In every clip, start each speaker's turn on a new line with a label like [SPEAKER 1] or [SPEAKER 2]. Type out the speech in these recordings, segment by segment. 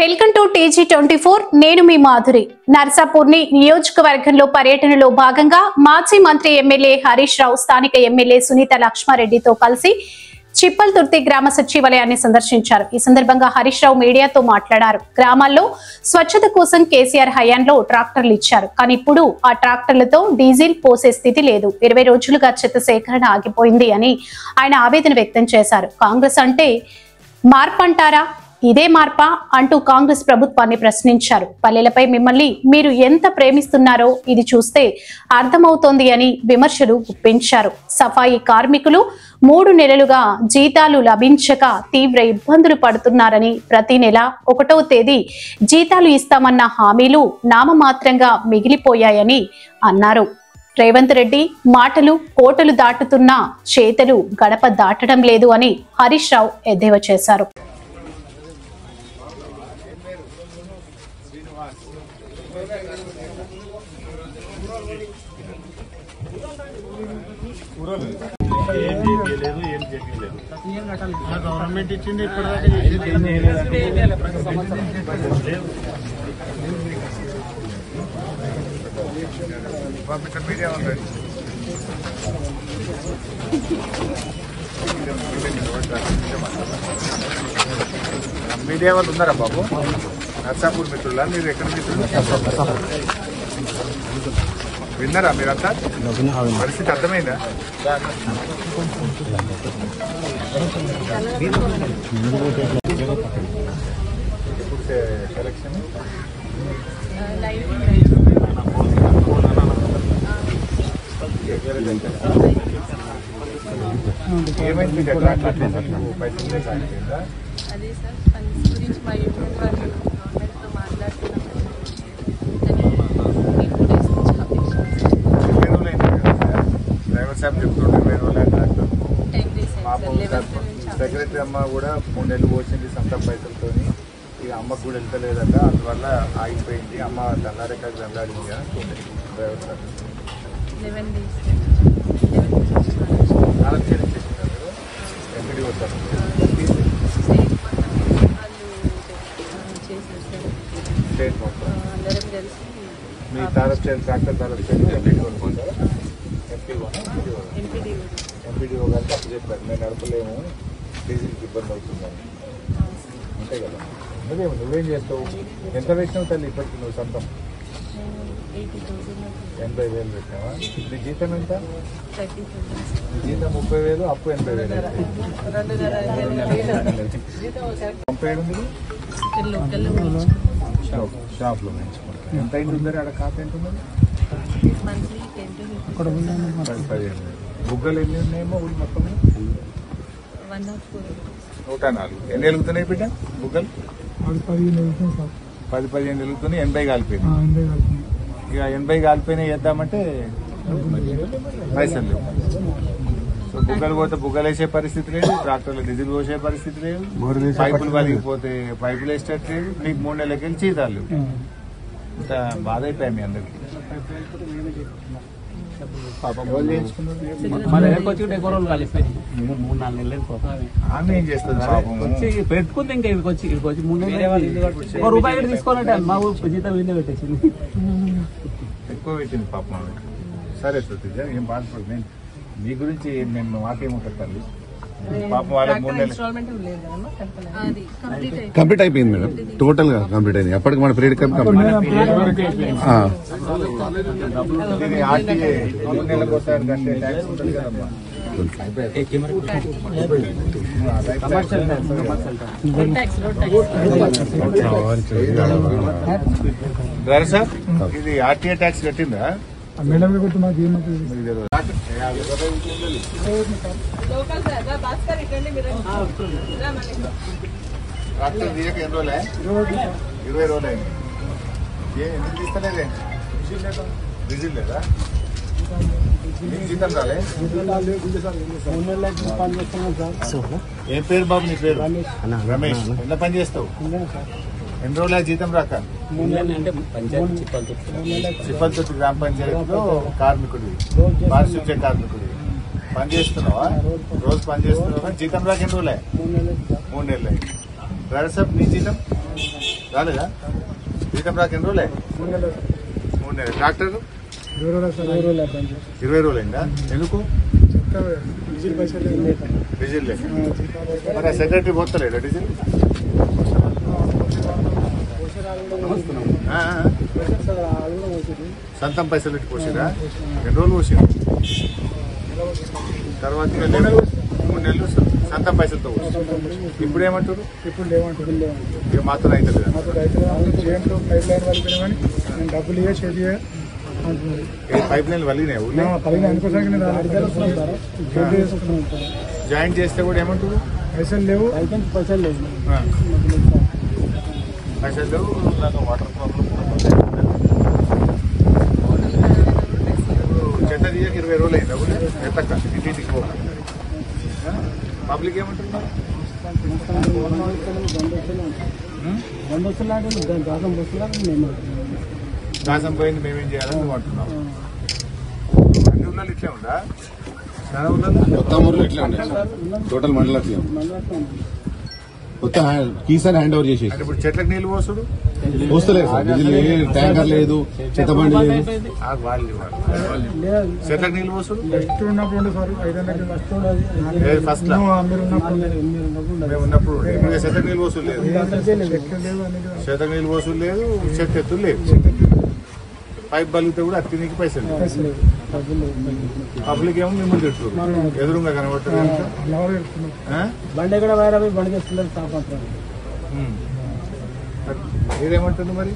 [SPEAKER 1] Welcome to TG24 నేను మీ మాధురి. నర్సాపూర్ని నియోజకవర్గంలో పర్యటనలో భాగంగా మాజీ మంత్రి ఎమ్మెల్యే హరీష్ రావు స్థానిక ఎమ్మెల్యే సునీత లక్ష్మారెడ్డితో కలిసి చిప్పల్తుర్తి గ్రామ సచివాలయాన్ని సందర్శించారు. ఈ సందర్భంగా హరీష్ రావు మీడియాతో మాట్లాడారు. గ్రామాల్లో స్వచ్ఛత కోసం కేసీఆర్ హయాంలో ట్రాక్టర్లు ఇచ్చారు, కానీ ఇప్పుడు ఆ ట్రాక్టర్లతో డీజిల్ పోసే స్థితి లేదు. 20 రోజులుగా చెత్త సేకరణ ఆగిపోయింది అని ఆయన ఆవేదన వ్యక్తం చేశారు. కాంగ్రెస్ అంటే మార్పంటారా, ఇదే మార్పా అంటూ కాంగ్రెస్ ప్రభుత్వాన్ని ప్రశ్నించారు. పల్లెలపై మిమ్మల్ని మీరు ఎంత ప్రేమిస్తున్నారో ఇది చూస్తే అర్థమవుతోంది అని విమర్శలు గుప్పించారు. సఫాయి కార్మికులు 3 నెలలుగా జీతాలు లభించక తీవ్ర ఇబ్బందులు పడుతున్నారని, ప్రతి నెల 1వ తేదీ జీతాలు ఇస్తామన్న హామీలు నామమాత్రంగా మిగిలిపోయాయని అన్నారు. రేవంత్ రెడ్డి మాటలు కోటలు దాటుతున్నా చేతలు గడప దాటడం లేదు అని హరీష్ రావు ఎద్దేవా చేశారు.
[SPEAKER 2] గవర్నమెంట్ ఇచ్చింది మీడియా ఉంది. మీడియా వాళ్ళు ఉన్నారా బాబు? నర్సాపూర్ మిత్రులా? మీరు ఎక్కడ మిత్రులు? విన్నారా మీరంతా? పరిస్థితి అర్థమైందా? ఇప్పుడు సెలక్షన్ ఏమైంది? మీకు ఎట్లా పైసలు లేకపోయిందా?
[SPEAKER 3] అదే సార్ ఫండ్స్ గురించి మా యూనియన్ వాళ్ళు గవర్నమెంట్తో మాట్లాడుతున్నాం.
[SPEAKER 2] డ్రైవర్ సాబ్ చెప్తుండే 20 రోజులు.
[SPEAKER 3] 10 days
[SPEAKER 2] పాపం సెక్రటరీ అమ్మ కూడా 3 నెలలు పోసింది సొంత పైసలతో. ఇక అమ్మకు కూడా వెళ్తలేదట, అందువల్ల ఆగిపోయింది. అమ్మ దండారెక్కడికి దండాడింది అని డ్రైవర్ సార్
[SPEAKER 3] 11 days
[SPEAKER 2] 4 చేసినారు. మీరు ఎంపీడీ వస్తారు స్టేట్ మొత్తం
[SPEAKER 3] అందరం కలిసి
[SPEAKER 2] మీ తారఫ్ చేయాలి, ట్రాక్టర్ తారఫ్ చేయాలి. ఎంపీడీ కొనుక్కుంటారు. ఎంపీడీఓ గారికి అప్పు చెప్పారు, మేము నడపలేము, డీజిల్కి ఇబ్బంది అవుతుందని. అంతే కదా? అదే నువ్వేం చేస్తావు? ఎంత పెట్టినావు తల్లి ఇప్పటికి నువ్వు సొంతం? 80,000 పెట్టినావా? నీ జీతం ఎంత?
[SPEAKER 3] 30,000.
[SPEAKER 2] నీ జీతం 30,000, అప్పు 80,000. 37 షాప్లో పెంచుకుంటారు. ఎంత అయింది ఉందని అక్కడ ఖాతా ఎంత ఉంది?
[SPEAKER 3] Monthly 10 to 15.
[SPEAKER 2] 15,000. బుగ్గలు ఎన్ని ఉన్నాయేమో ఊళ్ళు మొత్తం?
[SPEAKER 3] 104.
[SPEAKER 2] 104. ఎన్ని వెలుగుతున్నాయి బిడ్డ బుగ్గలు? 10-15 వెలుగుతున్నాయి. 80 కాలిపోయింది. ఇక 80 కాలిపోయినాయి వేద్దామంటే పైసలు లేవు. సో బుగ్గలు పోతే బుగ్గలు వేసే పరిస్థితి లేదు, ట్రాక్టర్లు డీజిల్ పోసే పరిస్థితి లేదు, పైపులు వలిగిపోతే పైపులు వేసేటట్లేదు. మీకు 3 నెలలకి వెళ్ళి జీతాలు లేవు. ఇంత బాధ అయిపోయాయి మీ అందరికి. ఆమె ఏం చేస్తుంది పాపం?
[SPEAKER 4] పెట్టుకుంది ఇంకా ఇక్కడికి వచ్చి 3 నెలలు రూపాయలు తీసుకోవాలంటే మా ఊరు జీతం వీళ్ళే పెట్టేసింది.
[SPEAKER 2] ఎక్కువ పెట్టింది పాపం ఆమె. సరే సతీజ, ఏం బాధపడదు. నేను మీ గురించి మేము మాకేముంటుంది తల్లి. పాపం వాళ్ళకి 3 నెలలు
[SPEAKER 5] కంప్లీట్ అయిపోయింది మేడం. టోటల్ గా కంప్లీట్ అయింది. అప్పటికి మన పీరియడ్ కంప్లీట్
[SPEAKER 2] ఇది ఆర్టీఏ 3 నెలలకు ఒకసారి కట్టే ట్యాక్స్ ఉంటుంది కదమ్మా. డ్రైవర్ సార్, ఇది ఆర్టీఏ ట్యాక్స్ కట్టిందా? ట్రాక్టర్ తీయక ఎన్ని రోజులే? 20 రోజులు అయింది. ఎందుకు తీస్తలేదే? డీజిల్ లేదా? జీతం రాలే? ఏం పేరు బాబు నీ పేరు? రమేష్. ఎంత పని చేస్తావు? ఎన్ని రోజుల జీతం రాక? చిప్పల్తుర్తి గ్రామ పంచాయతీలో కార్మికుడివి, పారిశుద్ధ్య కార్మికుడివి. పని చేస్తున్నావా? రోజు పని చేస్తున్నావా? జీతం రాక ఎన్ని రోజులే? 3 నెలలు. డ్రైవర్ సాబ్ నీ జీతం రాలేదా? జీతం రాక ఎన్ని రోజులే? 3 నెలలు. ట్రాక్టర్ 20 రోజులైందా? ఎందుకు? డీజిల్ లేదు. మరి సెక్రటరీ పోతలేడా డీజిల్? సొంతం పైసలు పెట్టి పోసిరా? 2 రోజులు పోసిరా? తర్వాత 3 నెలలు సొంతం పైసలతో పోసి. ఇప్పుడు ఏమంటారు? ఇక మాత్రం అయితే
[SPEAKER 6] డబ్బులు
[SPEAKER 2] పైప్ లైన్లు వలిగినాయి. జాయిన్ చేస్తే కూడా ఏమంటారు?
[SPEAKER 6] పైసలు లేవు.
[SPEAKER 2] పైసలు లేవు. నాకు వాటర్ ప్రాబ్లం. చెత్త తీయక 20 రోజులు అయింది. అవునా? ఎత్తక్క ఇంటింటికి పోక. పబ్లిక్ ఏమంటున్నారు? దాసం పోయింది, మేమేం చేయాలని మేము అంటున్నాం. అన్ని ఊళ్ళో ఇట్లే ఉందా? చాలా ఊళ్ళో
[SPEAKER 5] మొత్తం ఊర్లో ఇట్లా ఉంటాయి. టోటల్ మండలం అట్లా మొత్తం కీసారి హ్యాండ్ ఓవర్ చేసేసి.
[SPEAKER 2] అంటే ఇప్పుడు చెట్లకు నీళ్లు పోసుడు
[SPEAKER 5] పోస్తలేదు సార్. డీజిల్ లేదు, ట్యాంకర్ లేదు, చెత్తబండి లేదు.
[SPEAKER 2] చెట్లకు నీళ్లు పోసుడు
[SPEAKER 6] ఫస్ట్ ఉన్నప్పుడు సార్ 500
[SPEAKER 2] ఫస్ట్ మేము ఉన్నప్పుడు చెట్లకు నీళ్లు పోసుడు లేదు. చెట్లకు నీళ్లు పోసుడు లేదు, చెత్త ఎత్తులు లేదు. పైప్ బలిగితే కూడా అత్తినికి పైసలు లేదు. పబ్లిక్ ఏమో మిమ్మల్ని తిట్టున్నారు. ఎదురుగా కనబడుతుంది.
[SPEAKER 4] బండి కూడా వేరే బండి చేస్తున్నారు.
[SPEAKER 2] మీరేమంటుంది మరి?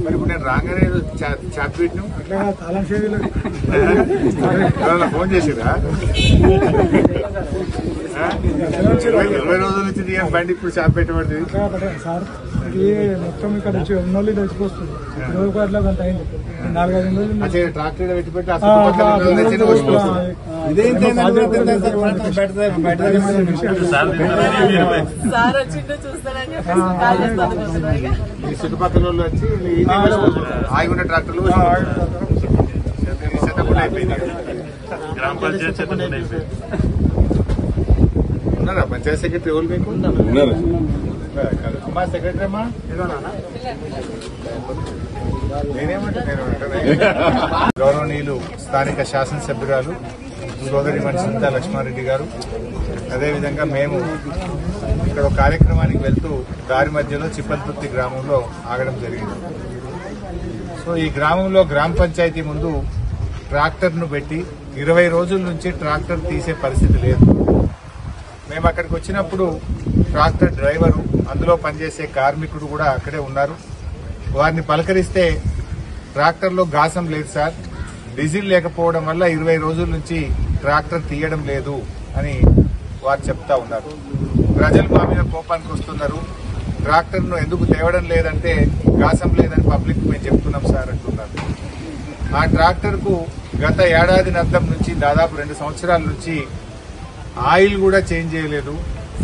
[SPEAKER 2] మరి ఇప్పుడు నేను రాగానే చాట్ పెట్టినాం. ఫోన్ చేసిరా? 20 రోజుల నుంచి బండి ఇప్పుడు చాప్ పెట్టబడుతుంది.
[SPEAKER 6] మొత్తం ఇక్కడ వచ్చి ఉన్నోళ్ళు తెచ్చిపోస్తుంది. రోజు అట్లా కొంత అయింది. 4-5 రోజులు
[SPEAKER 2] ట్రాక్టర్ పెట్టి పెట్టి ఈ చుట్టుపక్కల వాళ్ళు వచ్చి ఆగి ఉన్న ట్రాక్టర్లు చెత్తకుండా అయిపోయింది. గ్రామ పంచాయతీ చెత్తకుండా అయిపోయింది. ఉన్నారా పంచాయతీ సెక్రటరీ? ఎవరు మీకు
[SPEAKER 5] ఉన్నారు?
[SPEAKER 2] అమ్మా సెక్రటరీ అమ్మా గౌరవనీయులు స్థానిక శాసనసభ్యురాలు సోదరిమణి సునీత లక్ష్మారెడ్డి గారు, అదేవిధంగా మేము ఇక్కడ ఒక కార్యక్రమానికి వెళ్తూ దారి మధ్యలో చిప్పల్తుర్తి గ్రామంలో ఆగడం జరిగింది. సో ఈ గ్రామంలో గ్రామ పంచాయతీ ముందు ట్రాక్టర్ను పెట్టి 20 రోజుల నుంచి ట్రాక్టర్ తీసే పరిస్థితి లేదు. మేము అక్కడికి వచ్చినప్పుడు ట్రాక్టర్ డ్రైవరు, అందులో పనిచేసే కార్మికుడు కూడా అక్కడే ఉన్నారు. వారిని పలకరిస్తే ట్రాక్టర్లో గాసం లేదు సార్, డీజిల్ లేకపోవడం వల్ల 20 రోజుల నుంచి ట్రాక్టర్ తీయడం లేదు అని వారు చెప్తా ఉన్నారు. ప్రజలు మా మీద కోపానికి వస్తున్నారు. ట్రాక్టర్ను ఎందుకు తేవడం లేదంటే గాసం లేదని పబ్లిక్ మేము చెప్తున్నాం సార్ అంటున్నారు. ఆ ట్రాక్టర్కు గత ఏడాది అద్దం నుంచి దాదాపు 2 సంవత్సరాల నుంచి ఆయిల్ కూడా చేంజ్ చేయలేదు,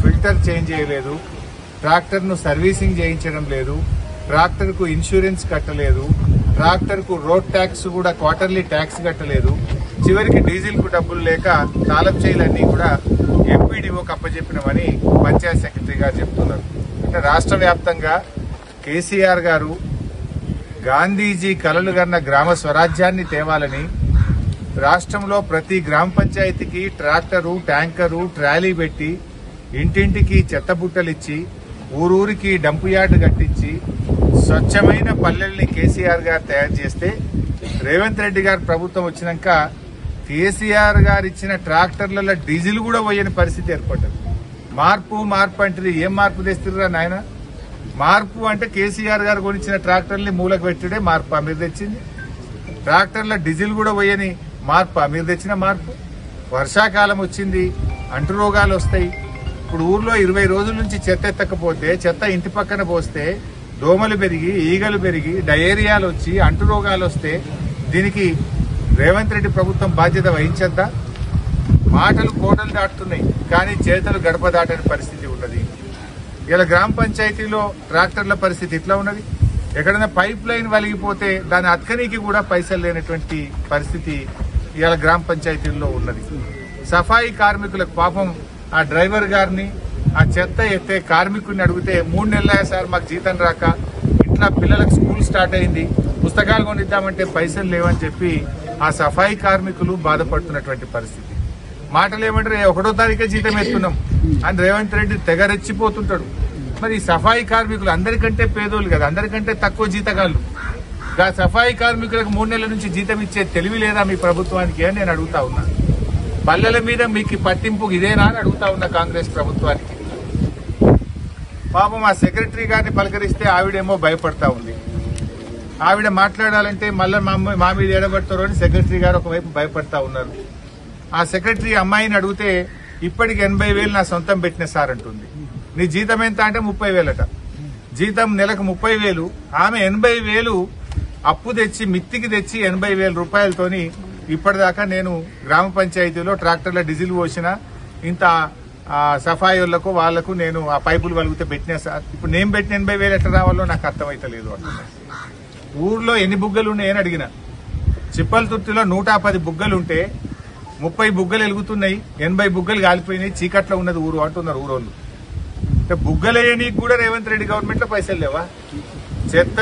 [SPEAKER 2] ఫిల్టర్ చేంజ్ చేయలేదు, ట్రాక్టర్ను సర్వీసింగ్ చేయించడం లేదు, ట్రాక్టర్కు ఇన్సూరెన్స్ కట్టలేదు, ట్రాక్టర్కు రోడ్ ట్యాక్స్ కూడా క్వార్టర్లీ ట్యాక్స్ కట్టలేదు. చివరికి డీజిల్ కు డబ్బులు లేక తాళం చేయాలన్నీ కూడా ఎంపీడీఓకి అప్పచెప్పినామని పంచాయత్ సెక్రటరీ గారు చెప్తున్నారు. అంటే రాష్ట్ర వ్యాప్తంగా కేసీఆర్ గారు గాంధీజీ కలలు కన్న గ్రామ స్వరాజ్యాన్ని తేవాలని రాష్ట్రంలో ప్రతి గ్రామ పంచాయతీకి ట్రాక్టరు, ట్యాంకరు, ట్రాలీ పెట్టి ఇంటింటికి చెత్త బుట్టలిచ్చి ఊరూరికి డంపు యార్డు కట్టించి స్వచ్ఛమైన పల్లెల్ని కేసీఆర్ గారు తయారు చేస్తే రేవంత్ రెడ్డి గారు ప్రభుత్వం వచ్చినాక కేసీఆర్ గారు ఇచ్చిన ట్రాక్టర్లలో డీజిల్ కూడా పోయని పరిస్థితి ఏర్పడ్డది. మార్పు అంటే ఏం మార్పు తెస్తుర్రా నాయన? మార్పు అంటే కేసీఆర్ గారు కొనిచ్చిన ట్రాక్టర్ని మూలకు పెట్టుడే మార్పు మీరు తెచ్చింది. ట్రాక్టర్ల డీజిల్ కూడా పోయని మార్పు మీరు తెచ్చిన మార్పు. వర్షాకాలం వచ్చింది, అంటు రోగాలు వస్తాయి. ఇప్పుడు ఊర్లో 20 రోజుల నుంచి చెత్త ఎత్తకపోతే, చెత్త ఇంటి పక్కన పోస్తే దోమలు పెరిగి, ఈగలు పెరిగి, డయేరియాలు వచ్చి అంటు రోగాలు వస్తే దీనికి రేవంత్ రెడ్డి ప్రభుత్వం బాధ్యత వహించద్దా? మాటలు కోటలు దాటుతున్నాయి, కానీ చేతులు గడప దాటని పరిస్థితి ఉన్నది. ఇలా గ్రామ పంచాయతీలో ట్రాక్టర్ల పరిస్థితి ఇట్లా ఉన్నది. ఎక్కడైనా పైప్ లైన్ వలిగిపోతే దాని అతకనీకి కూడా పైసలు లేనటువంటి పరిస్థితి ఇలా గ్రామ పంచాయతీల్లో ఉన్నది. సఫాయి కార్మికులకు పాపం ఆ డ్రైవర్ గారిని, ఆ చెత్త ఎత్తే కార్మికుడిని అడిగితే 3 నెలలే సార్ మాకు జీతం రాక, ఇట్లా పిల్లలకు స్కూల్ స్టార్ట్ అయింది, పుస్తకాలు కొనిద్దామంటే పైసలు లేవని చెప్పి ఆ సఫాయి కార్మికులు బాధపడుతున్నటువంటి పరిస్థితి. మాటలు ఏమంటారు, 1వ తారీఖే జీతం ఎత్తున్నాం అని రేవంత్ రెడ్డి తెగ రెచ్చిపోతుంటాడు. మరి సఫాయి కార్మికులు అందరికంటే పేదోళ్ళు కదా, అందరికంటే తక్కువ జీతగాళ్ళు. సఫాయి కార్మికులకు 3 నెలల నుంచి జీతం ఇచ్చే తెలివి లేదా మీ ప్రభుత్వానికి అని నేను అడుగుతా ఉన్నా. పల్లెల మీద మీకు పట్టింపు ఇదేనా అని అడుగుతా ఉన్నా కాంగ్రెస్ ప్రభుత్వానికి. పాపం ఆ సెక్రటరీ గారిని పలకరిస్తే ఆవిడేమో భయపడతా ఉంది. ఆవిడ మాట్లాడాలంటే మళ్ళీ మా మీద ఎడబడతారు అని సెక్రటరీ గారు ఒకవైపు భయపడతా ఉన్నారు. ఆ సెక్రటరీ అమ్మాయిని అడిగితే ఇప్పటికి 80,000 నా సొంతం పెట్టిన సార్ అంటుంది. నీ జీతం ఎంత అంటే 30,000 జీతం నెలకు 30,000. ఆమె 80,000 అప్పు తెచ్చి మిత్తికి తెచ్చి 80,000 రూపాయలతోని ఇప్పటిదాకా నేను గ్రామ పంచాయతీలో ట్రాక్టర్ల డీజిల్ పోసిన, ఇంత సఫాయిలకు వాళ్లకు నేను ఆ పైపులు వలిగితే పెట్టినా సార్. ఇప్పుడు నేను పెట్టిన 80,000 ఎట్లా రావాలో నాకు అర్థమైతలేదు అంటున్నా. ఊర్లో ఎన్ని బుగ్గలు ఉన్నాయని అడిగిన. చిప్పలతుర్తిలో 110 బుగ్గలుంటే 30 బుగ్గలు వెలుగుతున్నాయి, 80 బుగ్గలు కాలిపోయినాయి, చీకట్లో ఉన్నది ఊరు అంటున్నారు ఊరోళ్ళు. అంటే బుగ్గలేయనికి కూడా రేవంత్ రెడ్డి గవర్నమెంట్ లో పైసలు లేవా? చెత్త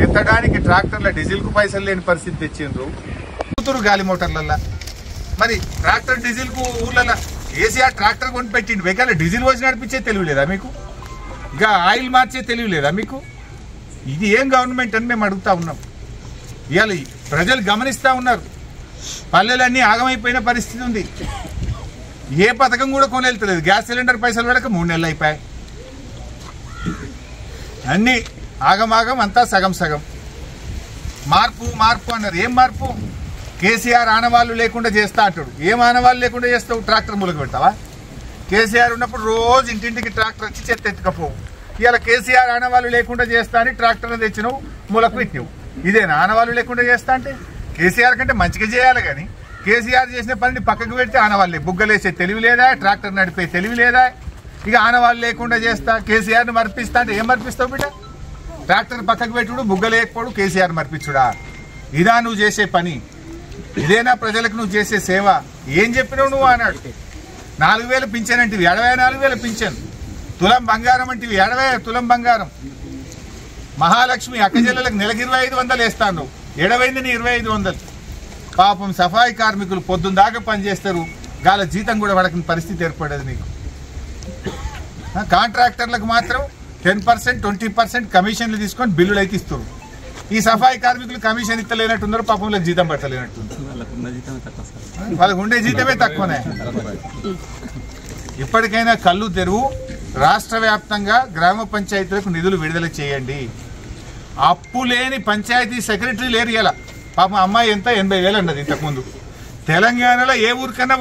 [SPEAKER 2] ఎత్తడానికి ట్రాక్టర్ల డీజిల్ కు పైసలు లేని పరిస్థితి తెచ్చిండ్రు. కూతురు గాలి మోటార్లల్లా. మరి ట్రాక్టర్ డీజిల్ కు ఊర్లలో కేసీఆర్ ట్రాక్టర్ కొని పెట్టిండు, వెకాల డీజిల్ వచ్చి నడిపించే తెలివి లేదా మీకు? ఇంకా ఆయిల్ మార్చే తెలివి లేదా మీకు? ఇది ఏం గవర్నమెంట్ అని మేము అడుగుతా ఉన్నాం. ఇవాళ ప్రజలు గమనిస్తా ఉన్నారు. పల్లెలన్నీ ఆగమైపోయిన పరిస్థితి ఉంది. ఏ పథకం కూడా కొనెళ్తలేదు. గ్యాస్ సిలిండర్ పైసలు పడక 3 నెలలు అయిపోయాయి. అన్ని ఆగమాగం, అంతా సగం సగం. మార్పు మార్పు అన్నారు. ఏం మార్పు? కేసీఆర్ ఆనవాళ్లు లేకుండా చేస్తా అంటాడు. ఏం ఆనవాళ్లు లేకుండా చేస్తావు? ట్రాక్టర్ మూలక పెడతావా? కేసీఆర్ ఉన్నప్పుడు రోజు ఇంటింటికి ట్రాక్టర్ వచ్చి చెత్త ఎత్తుకపోవు. ఇవాళ కేసీఆర్ ఆనవాళ్లు లేకుండా చేస్తా అని ట్రాక్టర్లు తెచ్చినావు, మూలకు పెట్టినావు. ఇదేనా ఆనవాళ్లు లేకుండా చేస్తా అంటే? కేసీఆర్ కంటే మంచిగా చేయాలి కానీ కేసీఆర్ చేసిన పనిని పక్కకు పెడితే ఆనవాళ్ళే. బుగ్గలేసే తెలివి లేదా? ట్రాక్టర్ నడిపే తెలివి లేదా? ఇక ఆనవాళ్ళు లేకుండా చేస్తా, కేసీఆర్ని మర్పిస్తా అంటే ఏం మర్పిస్తావు బిడ్డ? ట్రాక్టర్ పక్కకు పెట్టుడు, బుగ్గలేకపోడు, కేసీఆర్ మర్పించుడా? ఇదా నువ్వు చేసే పని? ఇదేనా ప్రజలకు నువ్వు చేసే సేవ? ఏం చెప్పినావు నువ్వు అన్నాడు. 4,000 పింఛన్ అంటివి, 74,000 పింఛన్. తులం బంగారం అంటివి, 70 తులం బంగారం. మహాలక్ష్మి అక్కజల్లలకు నెలకు 2,500 వేస్తాను. ఎడవైంది నీ 2,500. పాపం సఫాయి కార్మికులు పొద్దున్న దాకా పనిచేస్తారు, గాల జీతం కూడా పడకని పరిస్థితి ఏర్పడేది నీకు. కాంట్రాక్టర్లకు మాత్రం 10%, 20% కమిషన్లు తీసుకొని బిల్లులు అయితే ఇస్తారు. ఈ సఫాయి కార్మికులు కమిషన్ ఇస్తలేనట్టున్నారు, పాపంలో జీతం పట్టలేనట్టుంది. వాళ్ళకు ఉండే జీతమే తక్కువనే. ఇప్పటికైనా కళ్ళు తెరువు. రాష్ట్ర వ్యాప్తంగా గ్రామ పంచాయతీలకు నిధులు విడుదల చేయండి. అప్పు లేని పంచాయతీ సెక్రటరీ లేరు. ఇలా పాపం అమ్మాయి ఎంత 80,000 అన్నది ఇంతకుముందు. తెలంగాణలో ఏ ఊరికన్నా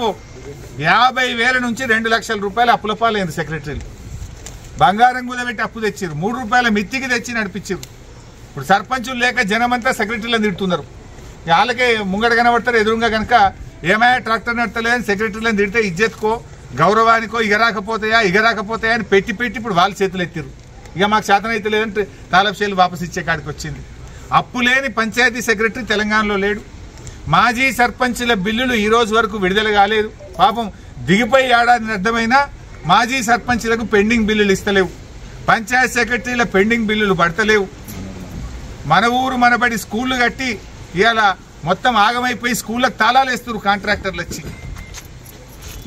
[SPEAKER 2] 50,000 నుంచి 2 లక్షల రూపాయలు అప్పుల పాలైంది సెక్రటరీలు. బంగారం కుదబెట్టి అప్పు తెచ్చారు, 3 రూపాయల మిత్తికి తెచ్చి నడిపించారు. ఇప్పుడు సర్పంచులు లేక జనమంతా సెక్రటరీలను తిడుతున్నారు. వాళ్ళకే ముంగడ కనబడతారు, ఎదురుగా కనుక ఏమైనా ట్రాక్టర్ నడతలేదని సెక్రటరీలను తిడితే ఇజ్జత్కో గౌరవానికో ఇగరాకపోతాయా అని పెట్టి ఇప్పుడు వాళ్ళ చేతులు ఎత్తారు. ఇక మాకు శాతం అయితే లేదంటే తాలబ్షేలు వాపసు ఇచ్చే కాడికి వచ్చింది. అప్పు లేని పంచాయతీ సెక్రటరీ తెలంగాణలో లేడు. మాజీ సర్పంచుల బిల్లులు ఈ రోజు వరకు విడుదల కాలేదు. పాపం దిగిపోయి ఏడాది అర్థమైనా మాజీ సర్పంచులకు పెండింగ్ బిల్లులు ఇస్తలేవు. పంచాయత్ సెక్రటరీల పెండింగ్ బిల్లులు పడతలేవు. మన ఊరు మనబడి స్కూళ్లు కట్టి ఇవాళ మొత్తం ఆగమైపోయి స్కూళ్ళకు తాళాలు వేస్తున్నారు కాంట్రాక్టర్లు వచ్చి.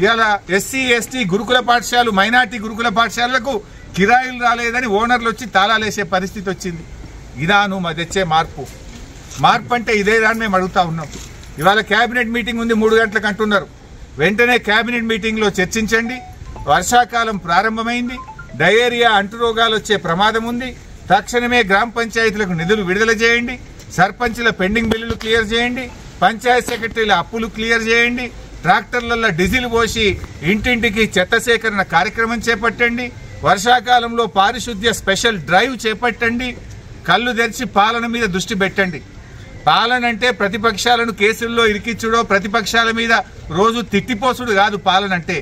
[SPEAKER 2] ఇవాళ ఎస్సీ ఎస్టీ గురుకుల పాఠశాలలు, మైనార్టీ గురుకుల పాఠశాలలకు కిరాయిలు రాలేదని ఓనర్లు వచ్చి తాళాలు వేసే పరిస్థితి వచ్చింది. ఇదా నువ్వు మా తెచ్చే మార్పు? మార్పు అంటే ఇదే దాన్ని మేము అడుగుతా ఉన్నాం. ఇవాళ కేబినెట్ మీటింగ్ ఉంది, 3 గంటలకు అంటున్నారు. వెంటనే కేబినెట్ మీటింగ్లో చర్చించండి. వర్షాకాలం ప్రారంభమైంది, డయేరియా అంటురోగాలు వచ్చే ప్రమాదం ఉంది. తక్షణమే గ్రామ పంచాయతీలకు నిధులు విడుదల చేయండి. సర్పంచుల పెండింగ్ బిల్లులు క్లియర్ చేయండి. పంచాయత్ సెక్రటరీల అప్పులు క్లియర్ చేయండి. ట్రాక్టర్లలో డీజిల్ పోసి ఇంటింటికి చెత్త సేకరణ కార్యక్రమం చేపట్టండి. వర్షాకాలంలో పారిశుద్ధ్య స్పెషల్ డ్రైవ్ చేపట్టండి. కళ్ళు తెరిచి పాలన మీద దృష్టి పెట్టండి. పాలన అంటే ప్రతిపక్షాలను కేసుల్లో ఇరికిచ్చుడో, ప్రతిపక్షాల మీద రోజు తిట్టిపోసుడు కాదు. పాలన అంటే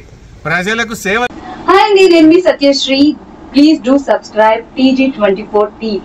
[SPEAKER 2] ప్రజలకు సేవ.
[SPEAKER 7] హాయ్ అండి, నేను మీ Satyasri. Please do subscribe TG24 TV.